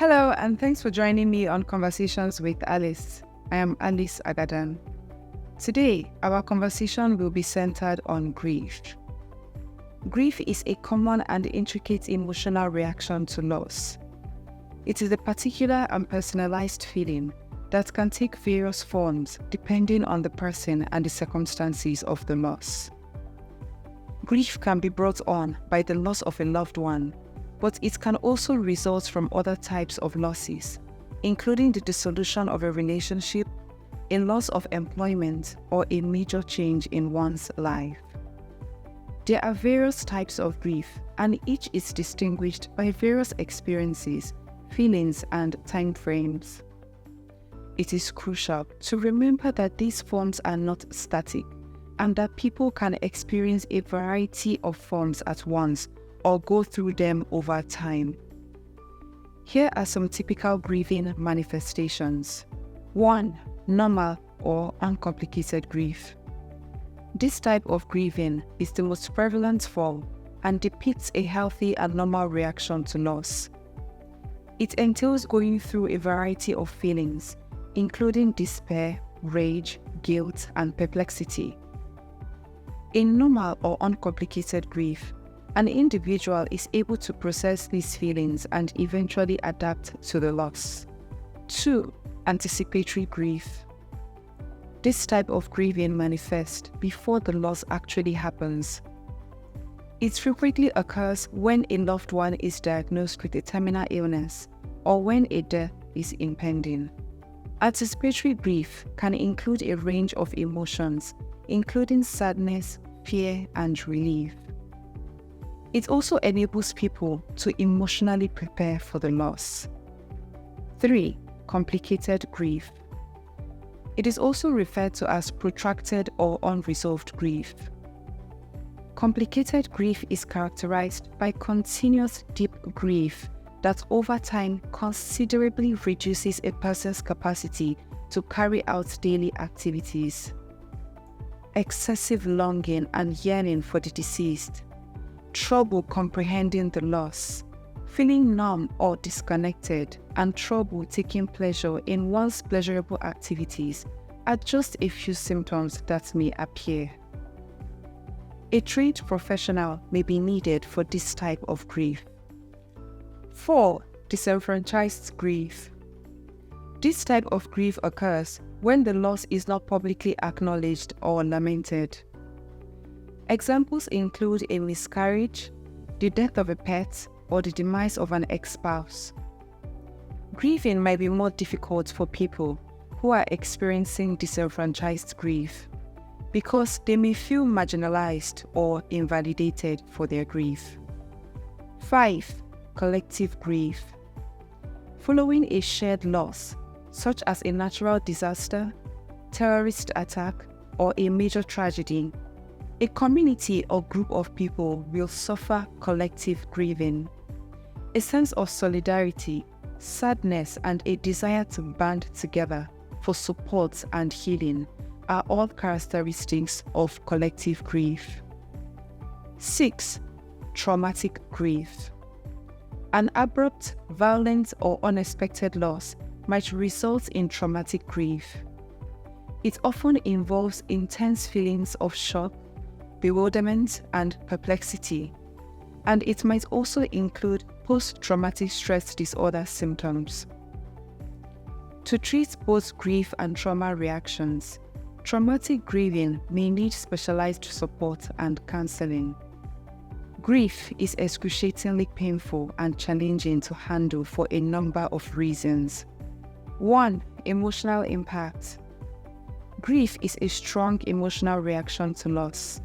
Hello, and thanks for joining me on Conversations with Alice. I am Alice Agadan. Today, our conversation will be centered on grief. Grief is a common and intricate emotional reaction to loss. It is a particular and personalized feeling that can take various forms depending on the person and the circumstances of the loss. Grief can be brought on by the loss of a loved one, but it can also result from other types of losses, including the dissolution of a relationship, a loss of employment, or a major change in one's life. There are various types of grief, and each is distinguished by various experiences, feelings, and time frames. It is crucial to remember that these forms are not static, and that people can experience a variety of forms at once or go through them over time. Here are some typical grieving manifestations. 1. Normal or uncomplicated grief. This type of grieving is the most prevalent form and depicts a healthy and normal reaction to loss. It entails going through a variety of feelings, including despair, rage, guilt, and perplexity. In normal or uncomplicated grief, an individual is able to process these feelings and eventually adapt to the loss. 2. Anticipatory grief. This type of grieving manifests before the loss actually happens. It frequently occurs when a loved one is diagnosed with a terminal illness or when a death is impending. Anticipatory grief can include a range of emotions, including sadness, fear, and relief. It also enables people to emotionally prepare for the loss. 3. Complicated grief. It is also referred to as protracted or unresolved grief. Complicated grief is characterized by continuous deep grief that over time considerably reduces a person's capacity to carry out daily activities. Excessive longing and yearning for the deceased. Trouble comprehending the loss, feeling numb or disconnected, and trouble taking pleasure in one's pleasurable activities are just a few symptoms that may appear. A trained professional may be needed for this type of grief. 4. Disenfranchised grief. This type of grief occurs when the loss is not publicly acknowledged or lamented. Examples include a miscarriage, the death of a pet, or the demise of an ex-spouse. Grieving might be more difficult for people who are experiencing disenfranchised grief because they may feel marginalized or invalidated for their grief. 5. Collective grief. Following a shared loss, such as a natural disaster, terrorist attack, or a major tragedy, a community or group of people will suffer collective grieving. A sense of solidarity, sadness, and a desire to band together for support and healing are all characteristics of collective grief. 6. Traumatic grief. An abrupt, violent, or unexpected loss might result in traumatic grief. It often involves intense feelings of shock, bewilderment, and perplexity, and it might also include post-traumatic stress disorder symptoms. To treat both grief and trauma reactions, traumatic grieving may need specialized support and counseling. Grief is excruciatingly painful and challenging to handle for a number of reasons. 1. Emotional impact. Grief is a strong emotional reaction to loss.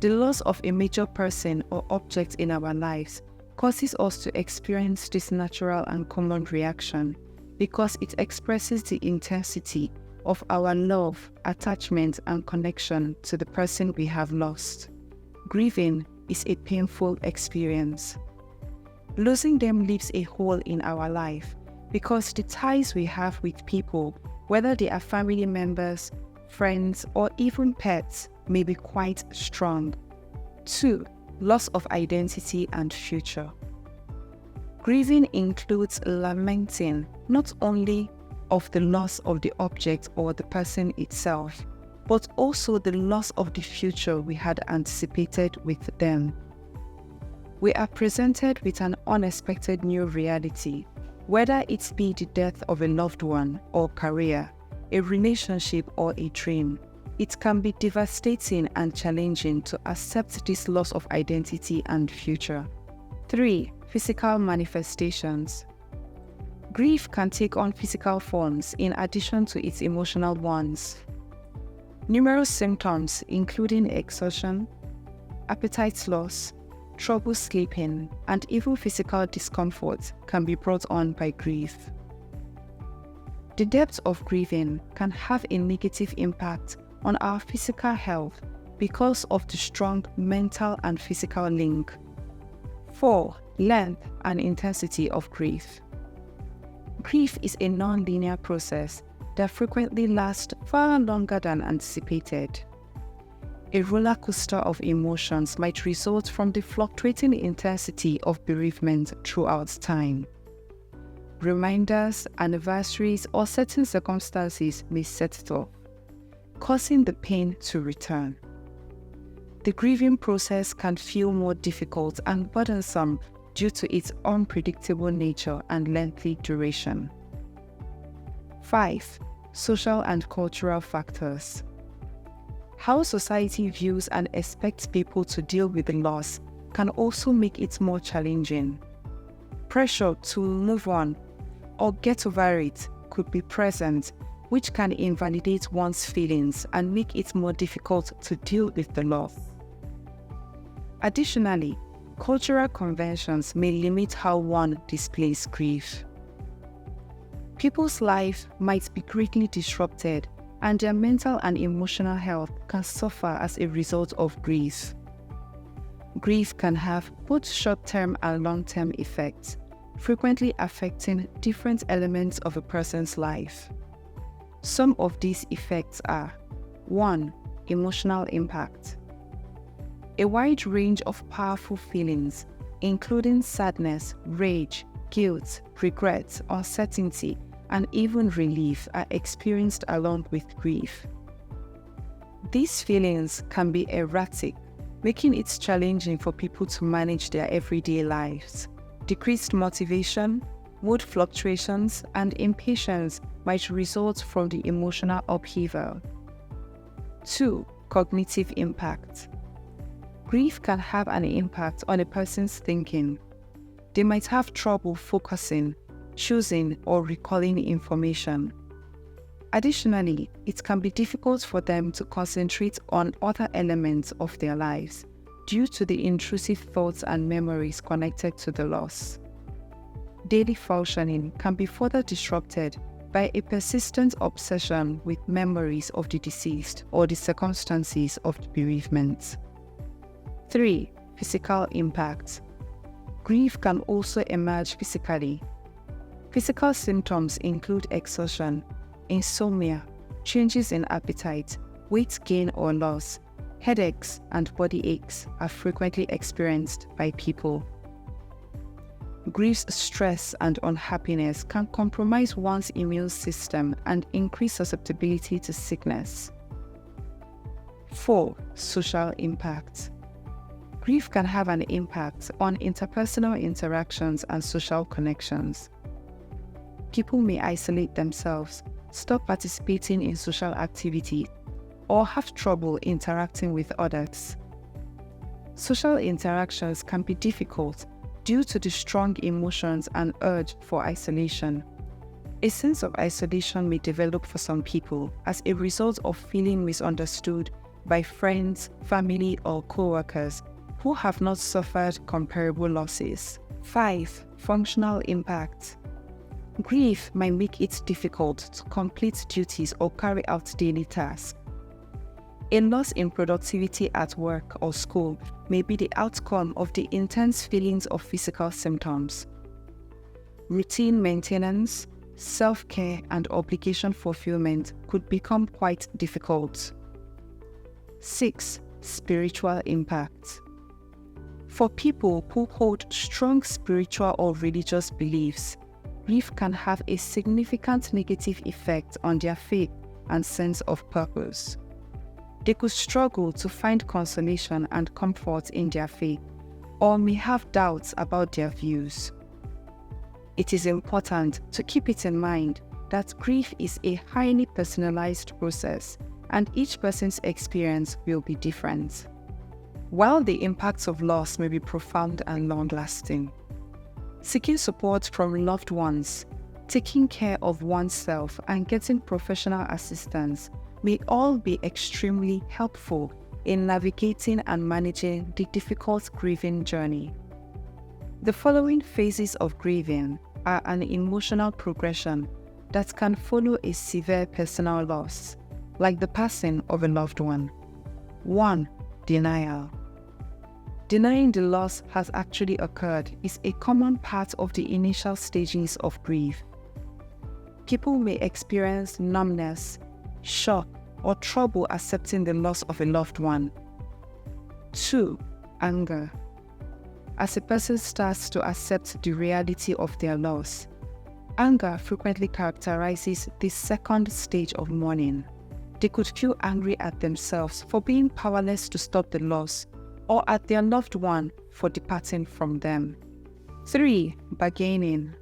The loss of a major person or object in our lives causes us to experience this natural and common reaction because it expresses the intensity of our love, attachment, and connection to the person we have lost. Grieving is a painful experience. Losing them leaves a hole in our life because the ties we have with people, whether they are family members, friends, or even pets, may be quite strong. 2. Loss of identity and future. Grieving includes lamenting not only of the loss of the object or the person itself, but also the loss of the future we had anticipated with them. We are presented with an unexpected new reality, whether it be the death of a loved one or career, a relationship or a dream. It can be devastating and challenging to accept this loss of identity and future. 3. Physical manifestations. Grief can take on physical forms in addition to its emotional ones. Numerous symptoms, including exhaustion, appetite loss, trouble sleeping, and even physical discomfort, can be brought on by grief. The depth of grieving can have a negative impact on our physical health because of the strong mental and physical link. 4. Length and intensity of grief. Grief is a non-linear process that frequently lasts far longer than anticipated. A roller coaster of emotions might result from the fluctuating intensity of bereavement throughout time. Reminders, anniversaries, or certain circumstances may set it off, causing the pain to return. The grieving process can feel more difficult and burdensome due to its unpredictable nature and lengthy duration. 5. Social and cultural factors. How society views and expects people to deal with the loss can also make it more challenging. Pressure to move on or get over it could be present, which can invalidate one's feelings and make it more difficult to deal with the loss. Additionally, cultural conventions may limit how one displays grief. People's lives might be greatly disrupted, and their mental and emotional health can suffer as a result of grief. Grief can have both short-term and long-term effects, frequently affecting different elements of a person's life. Some of these effects are: 1. Emotional impact. A wide range of powerful feelings, including sadness, rage, guilt, regret, uncertainty, and even relief, are experienced along with grief. These feelings can be erratic, making it challenging for people to manage their everyday lives. Decreased motivation, mood fluctuations, and impatience might result from the emotional upheaval. 2. Cognitive impact. Grief can have an impact on a person's thinking. They might have trouble focusing, choosing, or recalling information. Additionally, it can be difficult for them to concentrate on other elements of their lives due to the intrusive thoughts and memories connected to the loss. Daily functioning can be further disrupted by a persistent obsession with memories of the deceased or the circumstances of the bereavement. 3. Physical impact. Grief can also emerge physically. Physical symptoms include exhaustion, insomnia, changes in appetite, weight gain or loss, headaches, and body aches are frequently experienced by people. Grief's stress and unhappiness can compromise one's immune system and increase susceptibility to sickness. 4. Social impact. Grief can have an impact on interpersonal interactions and social connections. People may isolate themselves, stop participating in social activity, or have trouble interacting with others. Social interactions can be difficult due to the strong emotions and urge for isolation. A sense of isolation may develop for some people as a result of feeling misunderstood by friends, family, or co-workers who have not suffered comparable losses. 5. Functional impact. Grief might make it difficult to complete duties or carry out daily tasks. A loss in productivity at work or school may be the outcome of the intense feelings of physical symptoms. Routine maintenance, self-care, and obligation fulfillment could become quite difficult. 6. Spiritual impact. For people who hold strong spiritual or religious beliefs, grief can have a significant negative effect on their faith and sense of purpose. They could struggle to find consolation and comfort in their faith, or may have doubts about their views. It is important to keep it in mind that grief is a highly personalized process, and each person's experience will be different. While the impacts of loss may be profound and long-lasting, seeking support from loved ones, taking care of oneself, and getting professional assistance may all be extremely helpful in navigating and managing the difficult grieving journey. The following phases of grieving are an emotional progression that can follow a severe personal loss, like the passing of a loved one. 1. Denial. Denying the loss has actually occurred is a common part of the initial stages of grief. People may experience numbness, shock, or trouble accepting the loss of a loved one. 2. Anger. As a person starts to accept the reality of their loss, anger frequently characterizes the second stage of mourning. They could feel angry at themselves for being powerless to stop the loss, or at their loved one for departing from them. 3. Bargaining.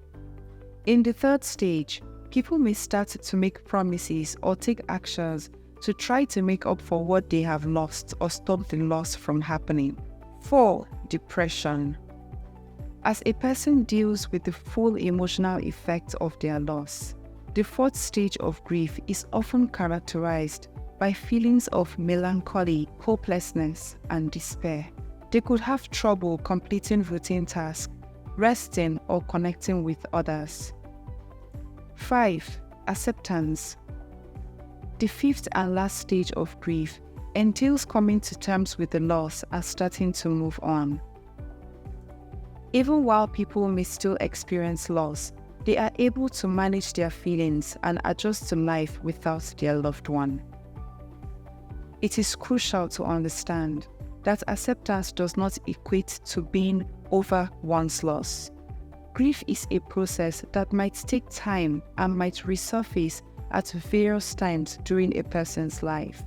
In the third stage, people may start to make promises or take actions to try to make up for what they have lost or stop the loss from happening. 4. Depression. As a person deals with the full emotional effect of their loss, the fourth stage of grief is often characterized by feelings of melancholy, hopelessness, and despair. They could have trouble completing routine tasks, resting, or connecting with others. 5. Acceptance. The fifth and last stage of grief entails coming to terms with the loss and starting to move on. Even while people may still experience loss, they are able to manage their feelings and adjust to life without their loved one. It is crucial to understand that acceptance does not equate to being over one's loss. Grief is a process that might take time and might resurface at various times during a person's life.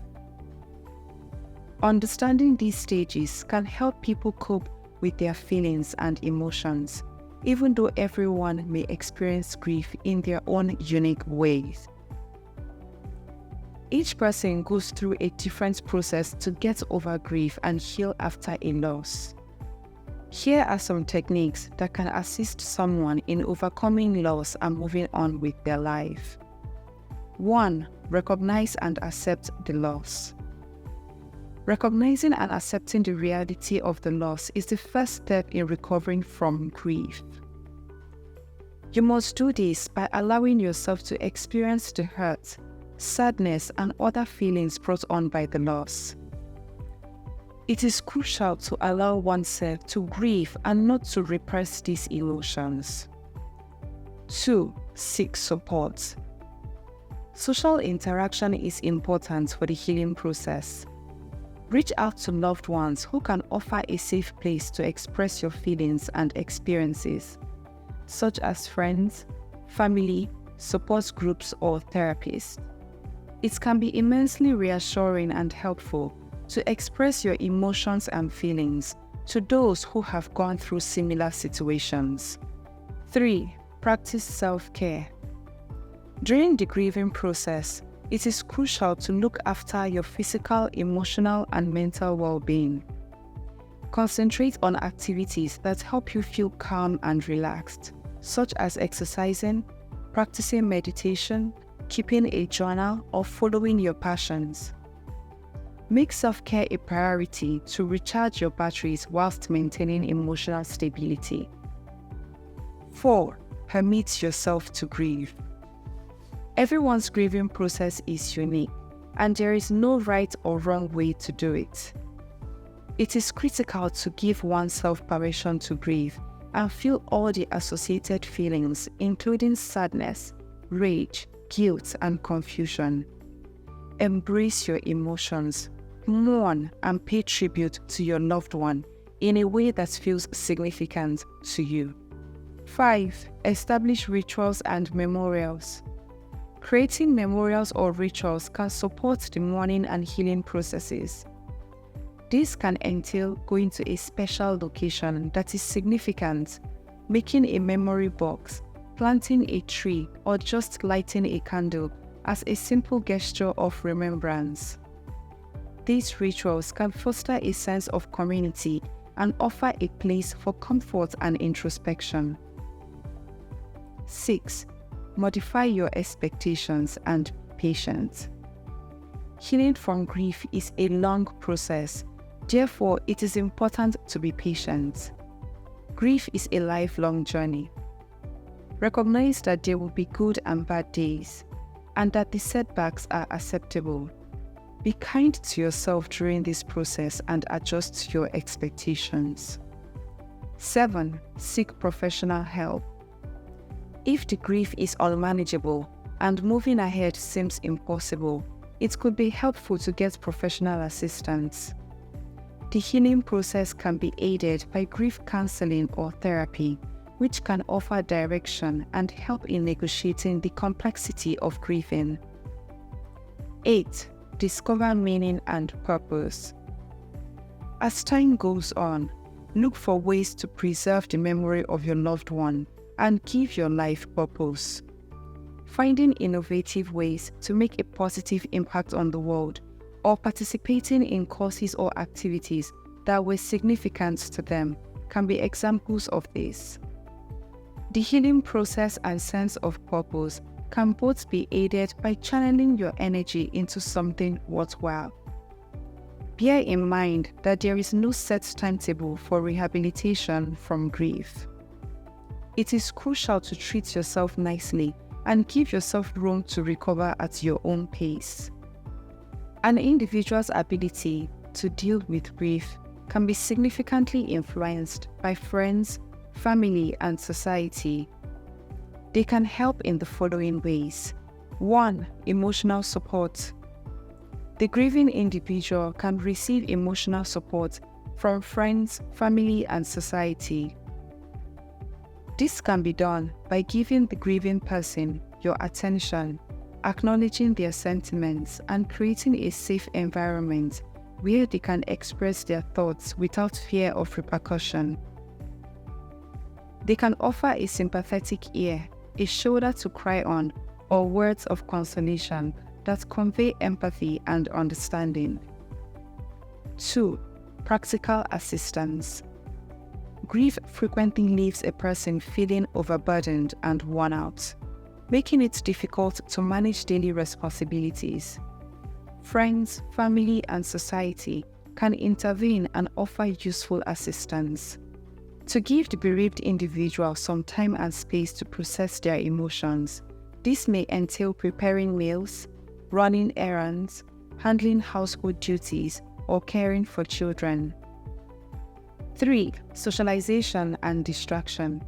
Understanding these stages can help people cope with their feelings and emotions, even though everyone may experience grief in their own unique ways. Each person goes through a different process to get over grief and heal after a loss. Here are some techniques that can assist someone in overcoming loss and moving on with their life. 1. Recognize and accept the loss. Recognizing and accepting the reality of the loss is the first step in recovering from grief. You must do this by allowing yourself to experience the hurt, sadness, and other feelings brought on by the loss. It is crucial to allow oneself to grieve and not to repress these emotions. 2. Seek support. Social interaction is important for the healing process. Reach out to loved ones who can offer a safe place to express your feelings and experiences, such as friends, family, support groups, or therapists. It can be immensely reassuring and helpful to express your emotions and feelings to those who have gone through similar situations. 3. Practice self-care. During the grieving process, it is crucial to look after your physical, emotional, and mental well-being. Concentrate on activities that help you feel calm and relaxed, such as exercising, practicing meditation, keeping a journal, or following your passions. Make self-care a priority to recharge your batteries whilst maintaining emotional stability. 4. Permit yourself to grieve. Everyone's grieving process is unique, and there is no right or wrong way to do it. It is critical to give oneself permission to grieve and feel all the associated feelings, including sadness, rage, guilt, and confusion. Embrace your emotions, mourn, and pay tribute to your loved one, in a way that feels significant to you. 5. Establish rituals and memorials. Creating memorials or rituals can support the mourning and healing processes. This can entail going to a special location that is significant, making a memory box, planting a tree, or just lighting a candle as a simple gesture of remembrance. These rituals can foster a sense of community and offer a place for comfort and introspection. 6. Modify your expectations and patience. Healing from grief is a long process. Therefore, it is important to be patient. Grief is a lifelong journey. Recognize that there will be good and bad days, and that the setbacks are acceptable. Be kind to yourself during this process and adjust your expectations. 7. Seek professional help. If the grief is unmanageable and moving ahead seems impossible, it could be helpful to get professional assistance. The healing process can be aided by grief counseling or therapy, which can offer direction and help in negotiating the complexity of grieving. 8. Discover meaning and purpose. As time goes on, look for ways to preserve the memory of your loved one and give your life purpose. Finding innovative ways to make a positive impact on the world, or participating in causes or activities that were significant to them, can be examples of this. The healing process and sense of purpose can both be aided by channeling your energy into something worthwhile. Bear in mind that there is no set timetable for rehabilitation from grief. It is crucial to treat yourself nicely and give yourself room to recover at your own pace. An individual's ability to deal with grief can be significantly influenced by friends, family, and society. They can help in the following ways. 1. Emotional support. The grieving individual can receive emotional support from friends, family, and society. This can be done by giving the grieving person your attention, acknowledging their sentiments, and creating a safe environment where they can express their thoughts without fear of repercussion. They can offer a sympathetic ear, a shoulder to cry on, or words of consolation that convey empathy and understanding. 2. Practical assistance. Grief frequently leaves a person feeling overburdened and worn out, making it difficult to manage daily responsibilities. Friends, family, and society can intervene and offer useful assistance. To give the bereaved individual some time and space to process their emotions, this may entail preparing meals, running errands, handling household duties, or caring for children. 3. Socialization and distraction.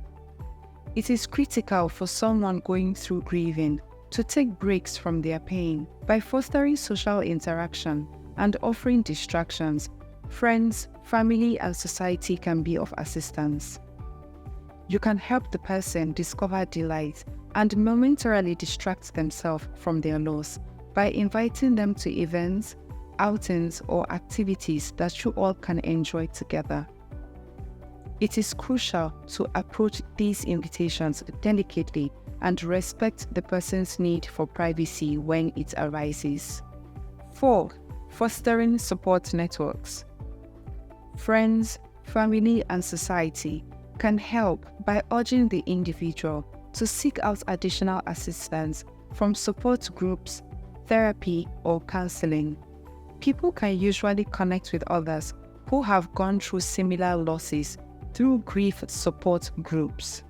It is critical for someone going through grieving to take breaks from their pain by fostering social interaction and offering distractions. Friends, family, and society can be of assistance. You can help the person discover delight and momentarily distract themselves from their loss by inviting them to events, outings, or activities that you all can enjoy together. It is crucial to approach these invitations delicately and respect the person's need for privacy when it arises. 4. Fostering support networks. Friends, family, and society can help by urging the individual to seek out additional assistance from support groups, therapy, or counseling. People can usually connect with others who have gone through similar losses through grief support groups.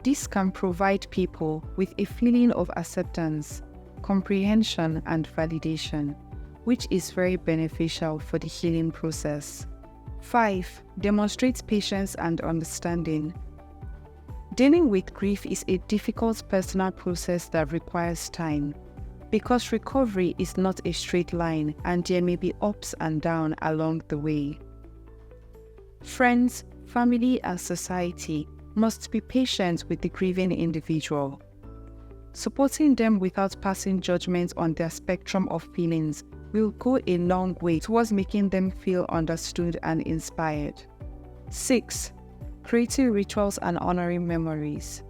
This can provide people with a feeling of acceptance, comprehension, and validation, which is very beneficial for the healing process. 5. Demonstrate patience and understanding. Dealing with grief is a difficult personal process that requires time, because recovery is not a straight line and there may be ups and downs along the way. Friends, family, and society must be patient with the grieving individual. Supporting them without passing judgment on their spectrum of feelings will go a long way towards making them feel understood and inspired. 6. Creating rituals and honoring memories.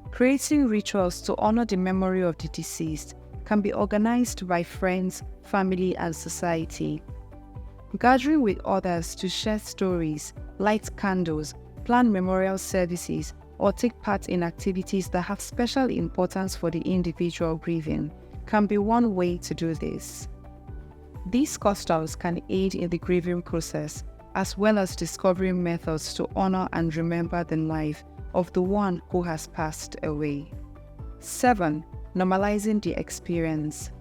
Creating rituals to honor the memory of the deceased can be organized by friends, family, and society. Gathering with others to share stories, light candles, plan memorial services, or take part in activities that have special importance for the individual grieving can be one way to do this. These customs can aid in the grieving process, as well as discovering methods to honor and remember the life of the one who has passed away. 7. Normalizing the experience.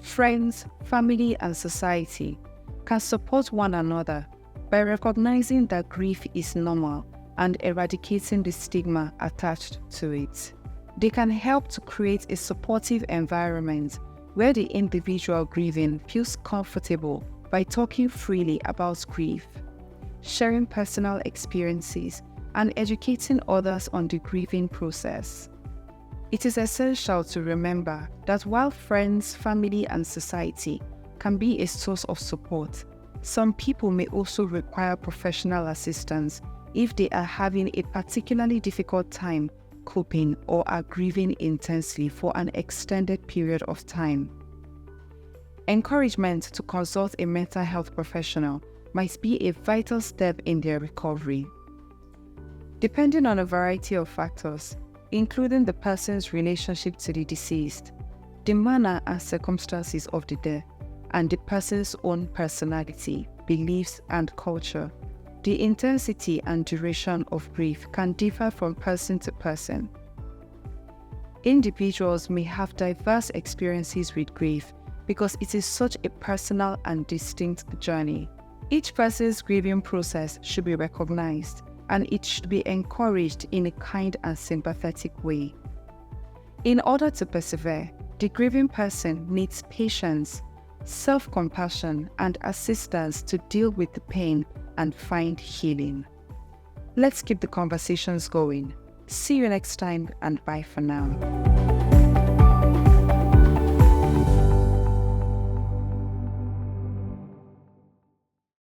Friends, family, and society can support one another by recognizing that grief is normal and eradicating the stigma attached to it. They can help to create a supportive environment where the individual grieving feels comfortable by talking freely about grief, sharing personal experiences, and educating others on the grieving process. It is essential to remember that while friends, family, and society can be a source of support, some people may also require professional assistance if they are having a particularly difficult time coping or are grieving intensely for an extended period of time. Encouragement to consult a mental health professional might be a vital step in their recovery. Depending on a variety of factors, including the person's relationship to the deceased, the manner and circumstances of the death, and the person's own personality, beliefs, and culture, the intensity and duration of grief can differ from person to person. Individuals may have diverse experiences with grief because it is such a personal and distinct journey. Each person's grieving process should be recognized, and it should be encouraged in a kind and sympathetic way. In order to persevere, the grieving person needs patience, self-compassion, and assistance to deal with the pain and find healing. Let's keep the conversations going. See you next time, and bye for now.